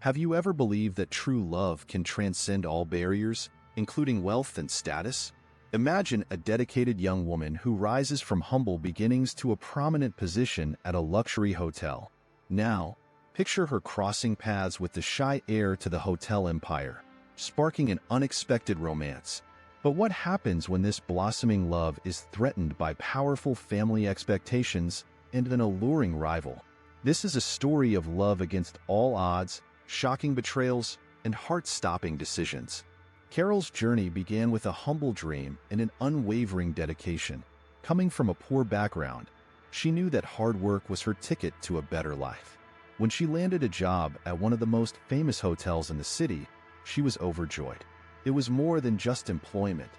Have you ever believed that true love can transcend all barriers, including wealth and status? Imagine a dedicated young woman who rises from humble beginnings to a prominent position at a luxury hotel. Now, picture her crossing paths with the shy heir to the hotel empire, sparking an unexpected romance. But what happens when this blossoming love is threatened by powerful family expectations and an alluring rival? This is a story of love against all odds, shocking betrayals, and heart-stopping decisions. Karol's journey began with a humble dream and an unwavering dedication. Coming from a poor background, she knew that hard work was her ticket to a better life. When she landed a job at one of the most famous hotels in the city, she was overjoyed. It was more than just employment.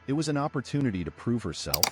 It was an opportunity to prove herself.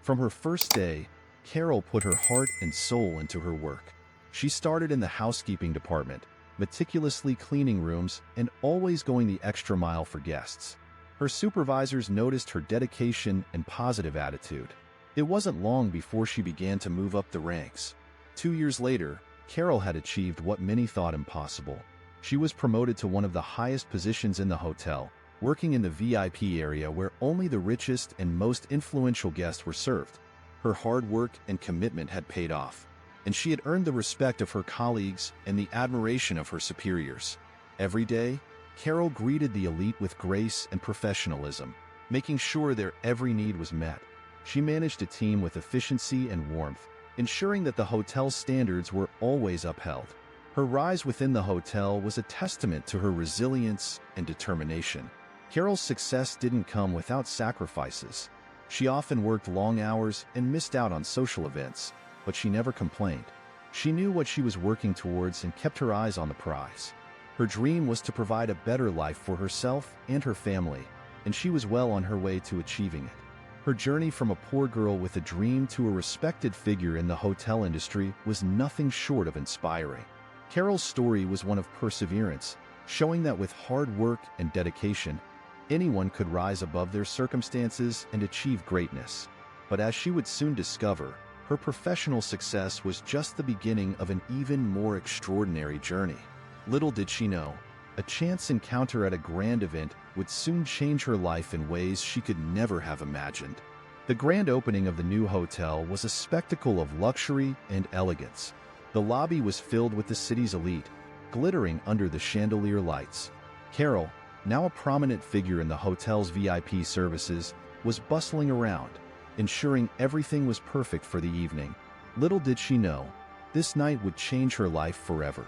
From her first day, Karol put her heart and soul into her work. She started in the housekeeping department, meticulously cleaning rooms and always going the extra mile for guests. Her supervisors noticed her dedication and positive attitude. It wasn't long before she began to move up the ranks. 2 years later, Karol had achieved what many thought impossible. She was promoted to one of the highest positions in the hotel, working in the VIP area where only the richest and most influential guests were served. Her hard work and commitment had paid off, and she had earned the respect of her colleagues and the admiration of her superiors. Every day, Karol greeted the elite with grace and professionalism, making sure their every need was met. She managed a team with efficiency and warmth, ensuring that the hotel's standards were always upheld. Her rise within the hotel was a testament to her resilience and determination. Karol's success didn't come without sacrifices. She often worked long hours and missed out on social events, but she never complained. She knew what she was working towards and kept her eyes on the prize. Her dream was to provide a better life for herself and her family, and she was well on her way to achieving it. Her journey from a poor girl with a dream to a respected figure in the hotel industry was nothing short of inspiring. Karol's story was one of perseverance, showing that with hard work and dedication, anyone could rise above their circumstances and achieve greatness. But as she would soon discover, her professional success was just the beginning of an even more extraordinary journey. Little did she know, a chance encounter at a grand event would soon change her life in ways she could never have imagined. The grand opening of the new hotel was a spectacle of luxury and elegance. The lobby was filled with the city's elite, glittering under the chandelier lights. Karol, now a prominent figure in the hotel's VIP services, was bustling around, ensuring everything was perfect for the evening. Little did she know, this night would change her life forever.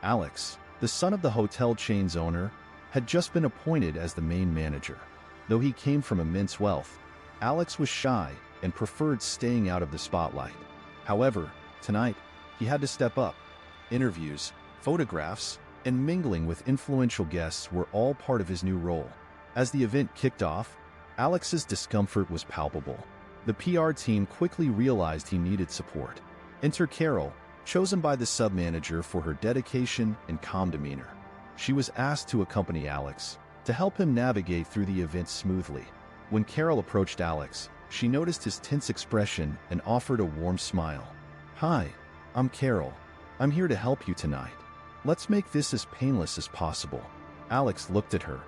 Alex, the son of the hotel chain's owner, had just been appointed as the main manager. Though he came from immense wealth, Alex was shy and preferred staying out of the spotlight. However, tonight, he had to step up. Interviews, photographs, and mingling with influential guests were all part of his new role. As the event kicked off, Alex's discomfort was palpable. The PR team quickly realized he needed support. Enter Karol, chosen by the sub-manager for her dedication and calm demeanor. She was asked to accompany Alex, to help him navigate through the event smoothly. When Karol approached Alex, she noticed his tense expression and offered a warm smile. "Hi, I'm Karol. I'm here to help you tonight. Let's make this as painless as possible." Alex looked at her,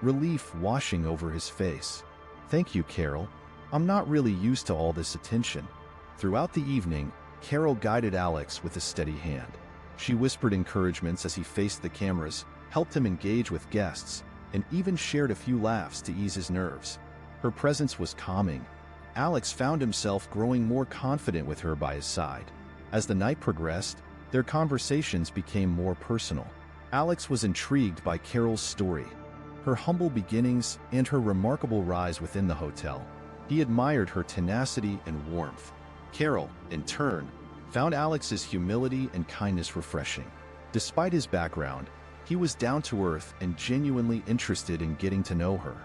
relief washing over his face. "Thank you, Karol. I'm not really used to all this attention." Throughout the evening, Karol guided Alex with a steady hand. She whispered encouragements as he faced the cameras, helped him engage with guests, and even shared a few laughs to ease his nerves. Her presence was calming. Alex found himself growing more confident with her by his side. As the night progressed, their conversations became more personal. Alex was intrigued by Karol's story, her humble beginnings, and her remarkable rise within the hotel. He admired her tenacity and warmth. Karol, in turn, found Alex's humility and kindness refreshing. Despite his background, he was down to earth and genuinely interested in getting to know her.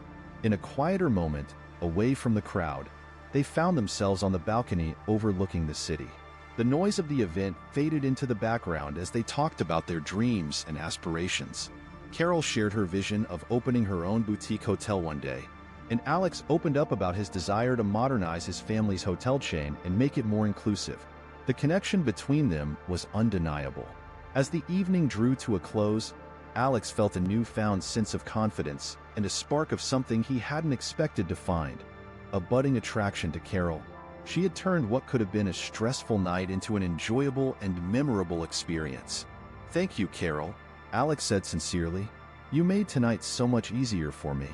In a quieter moment, away from the crowd, they found themselves on the balcony overlooking the city. The noise of the event faded into the background as they talked about their dreams and aspirations. Karol shared her vision of opening her own boutique hotel one day, and Alex opened up about his desire to modernize his family's hotel chain and make it more inclusive. The connection between them was undeniable. As the evening drew to a close, Alex felt a newfound sense of confidence and a spark of something he hadn't expected to find. A budding attraction to Karol. She had turned what could have been a stressful night into an enjoyable and memorable experience. "Thank you, Karol," Alex said sincerely. "You made tonight so much easier for me."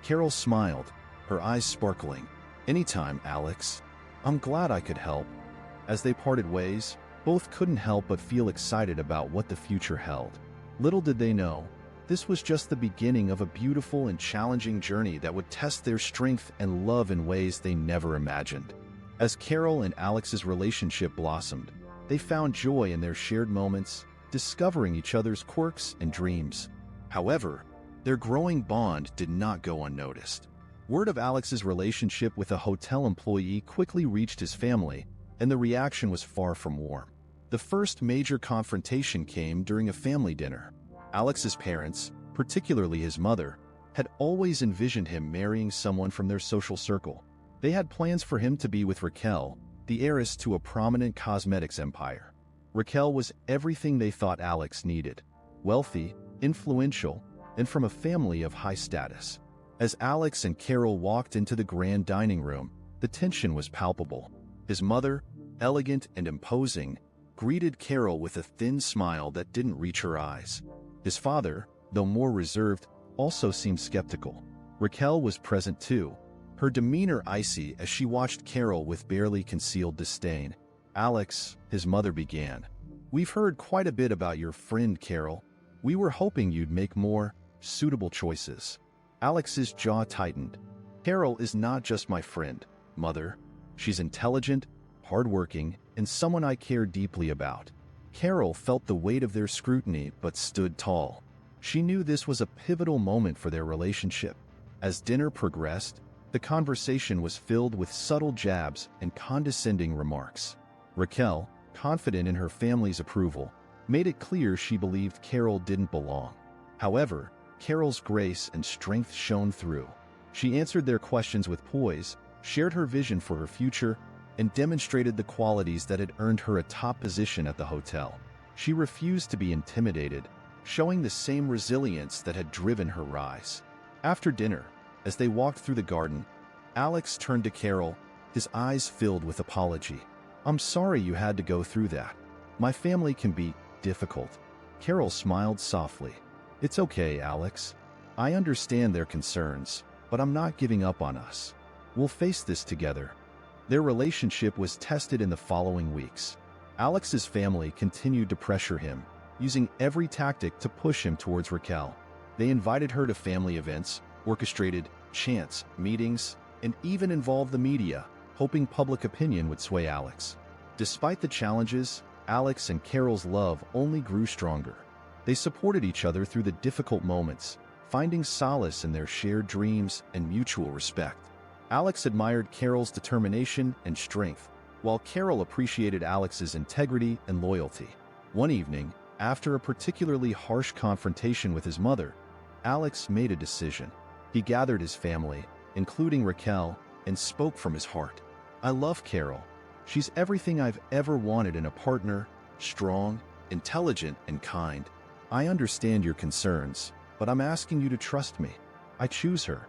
Karol smiled, her eyes sparkling. "Anytime, Alex. I'm glad I could help." As they parted ways, both couldn't help but feel excited about what the future held. Little did they know, this was just the beginning of a beautiful and challenging journey that would test their strength and love in ways they never imagined. As Karol and Alex's relationship blossomed, they found joy in their shared moments, discovering each other's quirks and dreams. However, their growing bond did not go unnoticed. Word of Alex's relationship with a hotel employee quickly reached his family, and the reaction was far from warm. The first major confrontation came during a family dinner. Alex's parents, particularly his mother, had always envisioned him marrying someone from their social circle. They had plans for him to be with Raquel, the heiress to a prominent cosmetics empire. Raquel was everything they thought Alex needed: wealthy, influential, and from a family of high status. As Alex and Karol walked into the grand dining room, the tension was palpable. His mother, elegant and imposing, greeted Karol with a thin smile that didn't reach her eyes. His father, though more reserved, also seemed skeptical. Raquel was present too, her demeanor icy as she watched Karol with barely concealed disdain. "Alex," his mother began, "we've heard quite a bit about your friend Karol. We were hoping you'd make more suitable choices." Alex's jaw tightened. "Karol is not just my friend, Mother. She's intelligent, hardworking, and someone I care deeply about." Karol felt the weight of their scrutiny but stood tall. She knew this was a pivotal moment for their relationship. As dinner progressed, the conversation was filled with subtle jabs and condescending remarks. Raquel, confident in her family's approval, made it clear she believed Karol didn't belong. However, Karol's grace and strength shone through. She answered their questions with poise, shared her vision for her future, and demonstrated the qualities that had earned her a top position at the hotel. She refused to be intimidated, showing the same resilience that had driven her rise. After dinner, as they walked through the garden, Alex turned to Karol, his eyes filled with apology. "I'm sorry you had to go through that. My family can be difficult." Karol smiled softly. "It's okay, Alex. I understand their concerns, but I'm not giving up on us. We'll face this together." Their relationship was tested in the following weeks. Alex's family continued to pressure him, using every tactic to push him towards Raquel. They invited her to family events, orchestrated chance meetings, and even involved the media, hoping public opinion would sway Alex. Despite the challenges, Alex and Karol's love only grew stronger. They supported each other through the difficult moments, finding solace in their shared dreams and mutual respect. Alex admired Karol's determination and strength, while Karol appreciated Alex's integrity and loyalty. One evening, after a particularly harsh confrontation with his mother, Alex made a decision. He gathered his family, including Raquel, and spoke from his heart. "I love Karol. She's everything I've ever wanted in a partner: strong, intelligent, and kind. I understand your concerns, but I'm asking you to trust me. I choose her."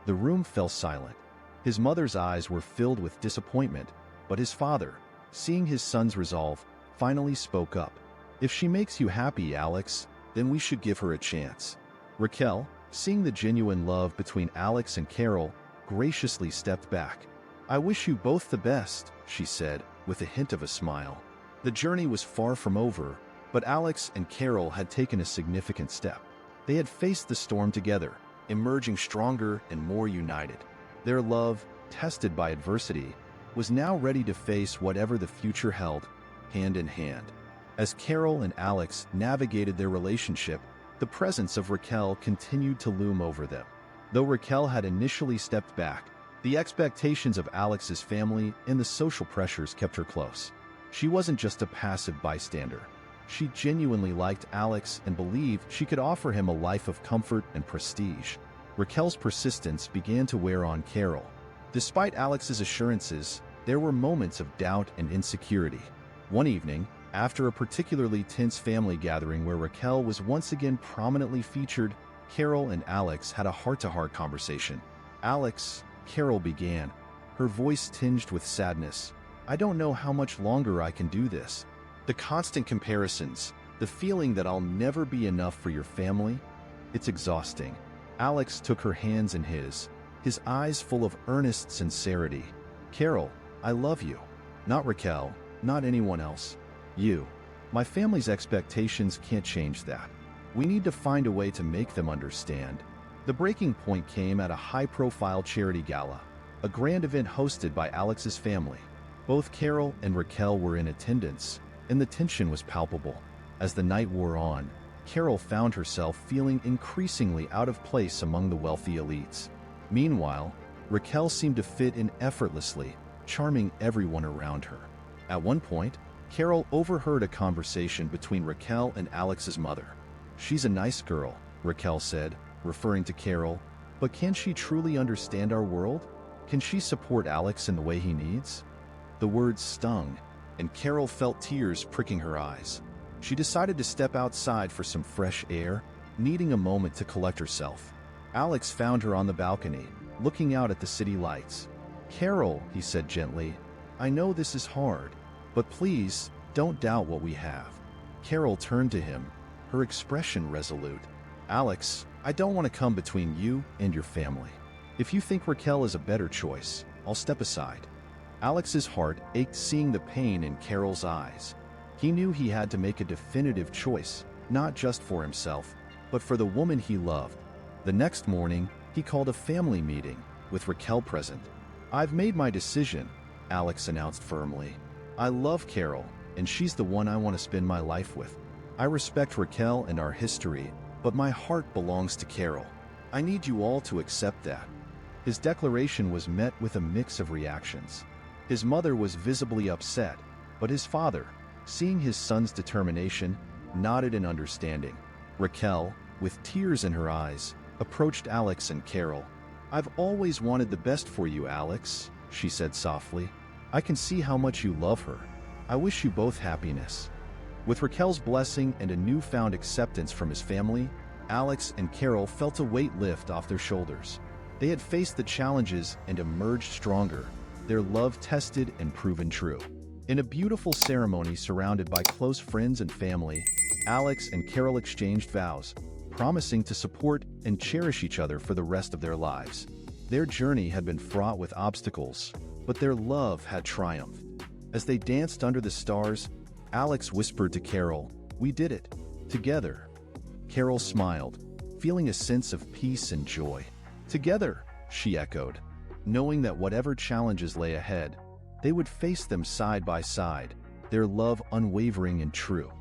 The room fell silent. His mother's eyes were filled with disappointment, but his father, seeing his son's resolve, finally spoke up. "If she makes you happy, Alex, then we should give her a chance." Raquel, seeing the genuine love between Alex and Karol, graciously stepped back. "I wish you both the best," she said, with a hint of a smile. The journey was far from over, but Alex and Karol had taken a significant step. They had faced the storm together, emerging stronger and more united. Their love, tested by adversity, was now ready to face whatever the future held, hand in hand. As Karol and Alex navigated their relationship, the presence of Raquel continued to loom over them. Though Raquel had initially stepped back, the expectations of Alex's family and the social pressures kept her close. She wasn't just a passive bystander. She genuinely liked Alex and believed she could offer him a life of comfort and prestige. Raquel's persistence began to wear on Karol. Despite Alex's assurances, there were moments of doubt and insecurity. One evening, After a particularly tense family gathering where Raquel was once again prominently featured, Karol and Alex had a heart-to-heart conversation. "Alex," Karol began, her voice tinged with sadness, "I don't know how much longer I can do this. The constant comparisons, the feeling that I'll never be enough for your family, it's exhausting." Alex took her hands in his eyes full of earnest sincerity. "Karol, I love you. Not Raquel, not anyone else. You. My family's expectations can't change that. We need to find a way to make them understand." The breaking point came at a high-profile charity gala, a grand event hosted by Alex's family. Both Karol and Raquel were in attendance, and the tension was palpable. As the night wore on, Karol found herself feeling increasingly out of place among the wealthy elites. Meanwhile, Raquel seemed to fit in effortlessly, charming everyone around her. At one point, Karol overheard a conversation between Raquel and Alex's mother. "She's a nice girl," Raquel said, referring to Karol, "but can she truly understand our world? Can she support Alex in the way he needs?" The words stung, and Karol felt tears pricking her eyes. She decided to step outside for some fresh air, needing a moment to collect herself. Alex found her on the balcony, looking out at the city lights. "Karol," he said gently, "I know this is hard, but please, don't doubt what we have." Karol turned to him, her expression resolute. "Alex, I don't want to come between you and your family. If you think Raquel is a better choice, I'll step aside." Alex's heart ached seeing the pain in Karol's eyes. He knew he had to make a definitive choice, not just for himself, but for the woman he loved. The next morning, he called a family meeting, with Raquel present. "I've made my decision," Alex announced firmly. "I love Karol, and she's the one I want to spend my life with. I respect Raquel and our history, but my heart belongs to Karol. I need you all to accept that." His declaration was met with a mix of reactions. His mother was visibly upset, but his father, seeing his son's determination, nodded in understanding. Raquel, with tears in her eyes, approached Alex and Karol. "I've always wanted the best for you, Alex," she said softly. "I can see how much you love her. I wish you both happiness." With Raquel's blessing and a newfound acceptance from his family, Alex and Karol felt a weight lift off their shoulders. They had faced the challenges and emerged stronger, their love tested and proven true. In a beautiful ceremony surrounded by close friends and family, Alex and Karol exchanged vows, promising to support and cherish each other for the rest of their lives. Their journey had been fraught with obstacles, but their love had triumphed. As they danced under the stars, Alex whispered to Karol, "We did it, together." Karol smiled, feeling a sense of peace and joy. "Together," she echoed, knowing that whatever challenges lay ahead, they would face them side by side, their love unwavering and true.